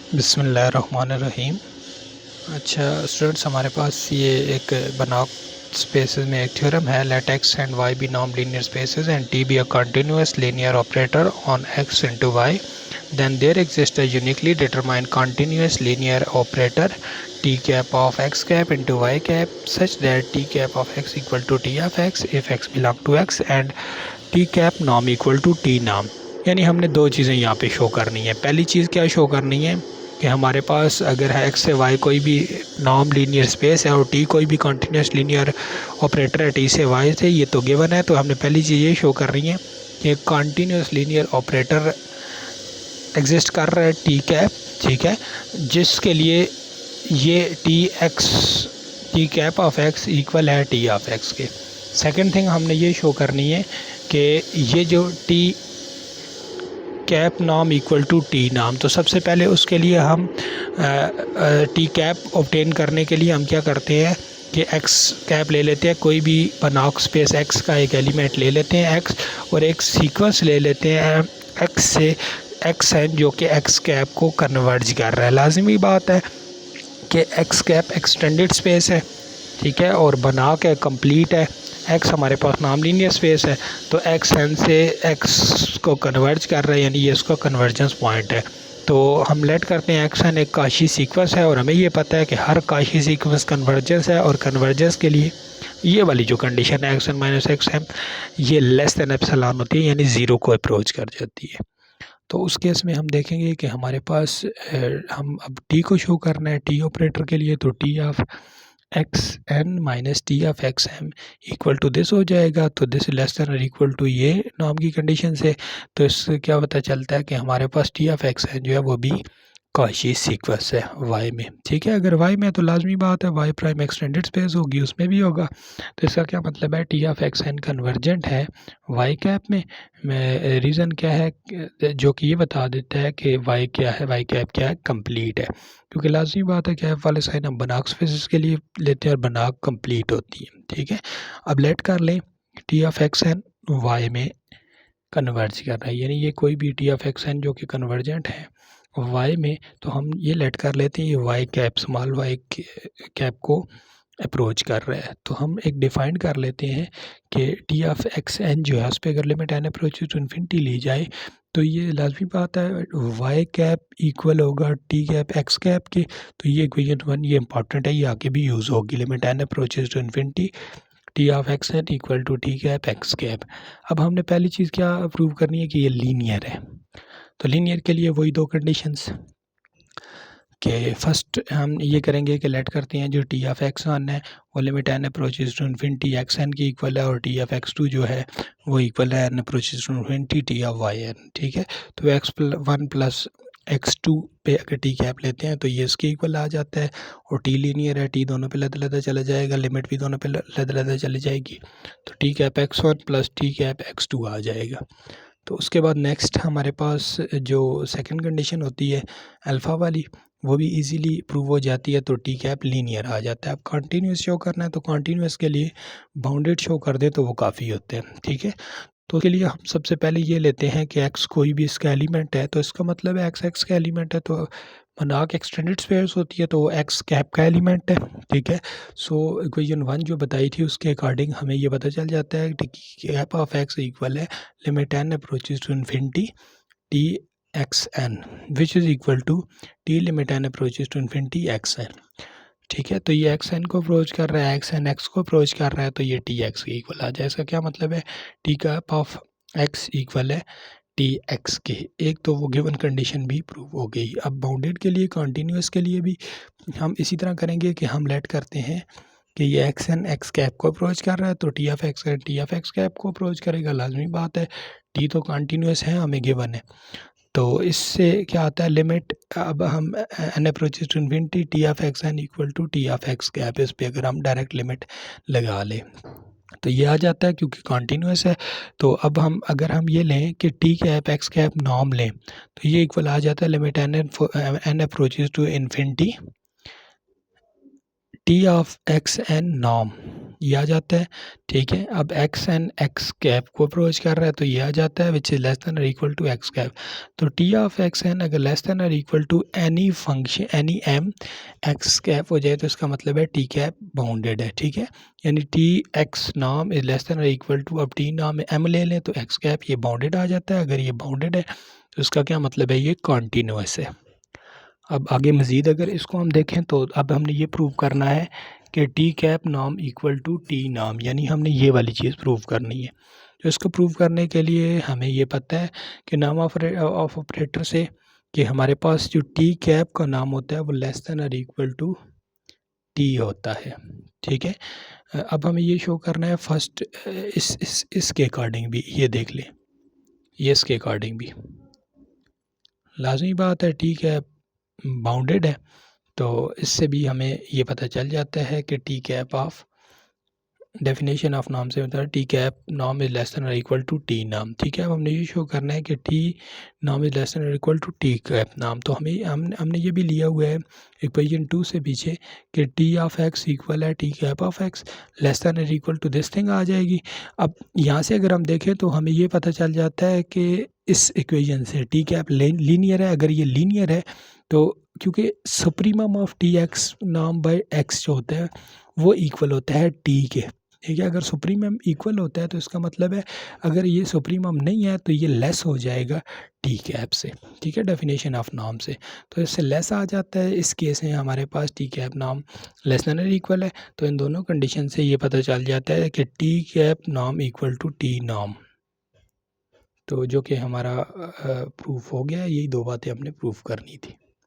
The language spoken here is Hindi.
बिस्मिल्लाहिर्रहमानिर्रहीम। अच्छा स्टूडेंट्स, हमारे पास ये एक बनाक स्पेसेस में एक थ्योरम है, let X and Y be non linear spaces and T be a continuous linear operator on X into Y, then there exists a uniquely determined continuous linear operator t cap of x cap into y cap such that t cap of x equal to t of x if x belong to x and t cap norm equal to t norm। यानी हमने दो चीज़ें यहाँ पे शो करनी है। पहली चीज़ क्या शो करनी है कि हमारे पास अगर है एक्स से वाई कोई भी नॉन लीनियर स्पेस है और टी कोई भी कंटिन्यूस लीनियर ऑपरेटर है टी से वाई से, ये तो गिवन है। तो हमने पहली चीज़ ये शो कर रही है कि कंटिन्यूस लीनियर ऑपरेटर एग्जिस्ट कर रहा है टी कैप, ठीक है, जिसके लिए ये T cap of X equal है टी ऑफ एक्स के। सेकंड थिंग हमने ये शो करनी है कि ये जो टी कैप नाम इक्वल टू टी नाम, तो सबसे पहले उसके लिए हम टी कैप ऑब्टेन करने के लिए हम क्या करते हैं कि एक्स कैप ले लेते हैं, कोई भी बनाक स्पेस एक्स का एक एलिमेंट ले लेते हैं एक्स, और एक सीक्वेंस ले लेते हैं एक्स से एक्स एन जो कि एक्स कैप को कन्वर्ज कर रहा है। लाजमी बात है कि एक्स कैप एक्सटेंडेड स्पेस है, ठीक है, और बनाक है कंप्लीट है। एक्स हमारे पास नॉन लीनियर स्पेस है, तो एक्स एन से एक्स को कन्वर्ज कर रहा है, यानी ये इसका कन्वर्जेंस पॉइंट है। तो हम लेट करते हैं एक्स एन एक काशी सीक्वेंस है, और हमें ये पता है कि हर काशी सीक्वेंस कन्वर्जेंस है, और कन्वर्जेंस के लिए ये वाली जो कंडीशन है X N minus X M ये लेस देन एप्सिलॉन होती है, यानी ज़ीरो को अप्रोच कर जाती है। तो उस केस में हम देखेंगे कि हमारे पास हम अब टी को शो करना है टी ऑपरेटर के लिए, तो T of X N minus T of X M equal to this हो जाएगा। तो दिस लेस देन और इक्वल टू ये नॉर्म की कंडीशन से, तो इससे क्या पता चलता है कि हमारे पास टी ऑफ एक्स एन जो है वो भी कॉची सीक्वेंस है वाई में, ठीक है। अगर वाई में तो लाजमी बात है वाई प्राइम एक्सटेंडेड स्पेस होगी, उसमें भी होगा। तो इसका क्या मतलब है, T of X N convergent है वाई कैप में। रीज़न क्या है जो कि ये बता देता है कि वाई क्या है, वाई कैप क्या है, कंप्लीट है। क्योंकि लाजमी बात है कि एफ वाले साइन हम बनाक स्पेसिस के लिए लेते हैं और बनाक कंप्लीट होती है, ठीक है। अब लेट कर लें T of X N Y में कन्वर्ज कर रहा है, यानी ये कोई भी टी ऑफ एक्स एन जो कि कन्वर्जेंट है वाई में, तो हम ये लेट कर लेते हैं ये Y cap small Y cap को अप्रोच कर रहा है। तो हम एक डिफाइन कर लेते हैं कि टी ऑफ एक्स एन जो है उस पर अगर limit n approach to infinity ली जाए, तो ये लाजमी बात है वाई कैप इक्वल होगा टी कैप एक्स कैप के। तो ये इक्वेशन 1 ये इंपॉर्टेंट है, ये आगे भी यूज़ होगी। Limit N approaches to infinity T of X N equal to T cap x cap. अब हमने पहली चीज़ क्या प्रूव करनी है कि ये लीनियर है। तो लीनियर के लिए वही दो कंडीशंस कि फर्स्ट हम ये करेंगे कि लेट करते हैं जो टी ऑफ एक्स वन है वो limit N approaches to infinity X N की इक्वल है, और टी ऑफ एक्स टू जो है वो इक्वल है N approaches to infinity T of Y N, ठीक है। तो X one plus X two पे अगर टी कैप लेते हैं तो ये इसके इक्वल आ जाता है, और टी लीनियर है, टी दोनों पे लदा लदा चला जाएगा, लिमिट भी दोनों पे लदा लदा चली जाएगी, तो t cap x one plus t cap x two आ जाएगा। तो उसके बाद नेक्स्ट हमारे पास जो सेकंड कंडीशन होती है अल्फ़ा वाली, वो भी इजीली प्रूव हो जाती है, तो टी कैप लीनियर आ जाता है। अब कंटिन्यूस शो करना है तो कंटिन्यूस के लिए बाउंडेड शो कर दे तो वो काफ़ी होते हैं, ठीक है। तो उसके लिए हम सबसे पहले ये लेते हैं कि एक्स कोई भी इसका एलिमेंट है, तो इसका मतलब है एक्स एक्स का एलिमेंट है, तो बनाक एक्सटेंडेड स्पेस होती है, तो वो एक्स कैप का एलिमेंट है, ठीक है। सो इक्वेशन 1 जो बताई थी उसके अकॉर्डिंग हमें ये पता चल जाता है कि कैप ऑफ एक्स इक्वल है limit N approaches to infinity T X N which is equal to T limit N approaches to infinity X N, ठीक है। तो ये एक्स एन को अप्रोच कर रहा है, एक्स एन एक्स को अप्रोच कर रहा है, तो ये टी एक्स के इक्वल आ जाए। इसका क्या मतलब है, T cap of X equal है टी एक्स के। एक तो वो गिवन कंडीशन भी प्रूव हो गई। अब बाउंडेड के लिए कॉन्टीन्यूस के लिए भी हम इसी तरह करेंगे कि हम लेट करते हैं कि ये एक्स एन एक्स कैप को अप्रोच कर रहा है, तो T of X N T of X cap को अप्रोच करेगा। लाजमी बात है टी तो कॉन्टीन्यूस है, हमें गिवन है, तो इससे क्या आता है लिमिट, अब हम N approaches to infinity T of X N equal to T of X cap, इस पे अगर हम डायरेक्ट लिमिट लगा लें तो ये आ जाता है क्योंकि कॉन्टीन्यूस है। तो अब हम अगर हम ये लें कि T cap x cap norm लें तो ये इक्वल आ जाता है limit N approaches to infinity T of X N norm, ये आ जाता है, ठीक है। अब एक्स एंड एक्स कैप को अप्रोच कर रहा है तो ये आ जाता है विच इज़ लेस देन और इक्वल टू एक्स कैप। तो टी ऑफ एक्स एन अगर लेस देन और equal to any function any M x cap हो जाए तो इसका मतलब है टी कैप बाउंडेड है, ठीक है। यानी टी एक्स नाम इज लेस देन और इक्वल टू, अब टी नाम एम ले लें तो एक्स कैप ये बाउंडेड आ जाता है। अगर ये बाउंडेड है तो इसका क्या मतलब है, ये कॉन्टीन्यूअस है। अब आगे मज़ीद अगर इसको हम देखें तो अब हमने ये प्रूव करना है कि टी कैप नाम इक्वल टू टी नाम, यानी हमने ये वाली चीज़ प्रूव करनी है। तो इसको प्रूव करने के लिए हमें ये पता है कि नाम ऑफ ऑपरेटर से कि हमारे पास जो टी कैप का नाम होता है वो लेस देन और इक्वल टू टी होता है, ठीक है। अब हमें ये शो करना है फर्स्ट इसके अकॉर्डिंग भी, ये देख लें, ये इसके अकॉर्डिंग भी लाजमी बात है टी कैप बाउंडेड है। तो इससे भी हमें ये पता चल जाता है कि T cap of definition of नाम से मतलब टी कैप नाम इज़ लेस देन और इक्वल टू टी नाम, ठीक है। अब हमने ये शो करना है कि टी नाम इज़ लेस देन और इक्वल टू टी कैप नाम। तो हमने ये भी लिया हुआ है इक्वेशन 2 से पीछे कि टी ऑफ एक्स इक्वल है T cap of x less than और इक्वल टू दिस थिंग आ जाएगी। अब यहाँ से अगर हम देखें तो हमें ये पता चल जाता है कि इस इक्वेशन से टी कैप लीनियर है। अगर ये लीनियर है तो क्योंकि सुप्रीमम ऑफ टी एक्स नाम बाय एक्स जो होता है वो इक्वल होता है टी के, ठीक है। अगर सुप्रीमम इक्वल होता है तो इसका मतलब है अगर ये सुप्रीमम नहीं है तो ये लेस हो जाएगा टी कैप से, ठीक है, डेफिनेशन ऑफ नाम से। तो इससे लेस आ जाता है। इस केस में हमारे पास टी कैप नाम लेस देन और इक्वल है। तो इन दोनों कंडीशन से ये पता चल जाता है कि टी कैप नाम इक्वल टू टी नाम। तो जो कि हमारा प्रूफ हो गया, यही दो बातें हमने प्रूफ करनी थी।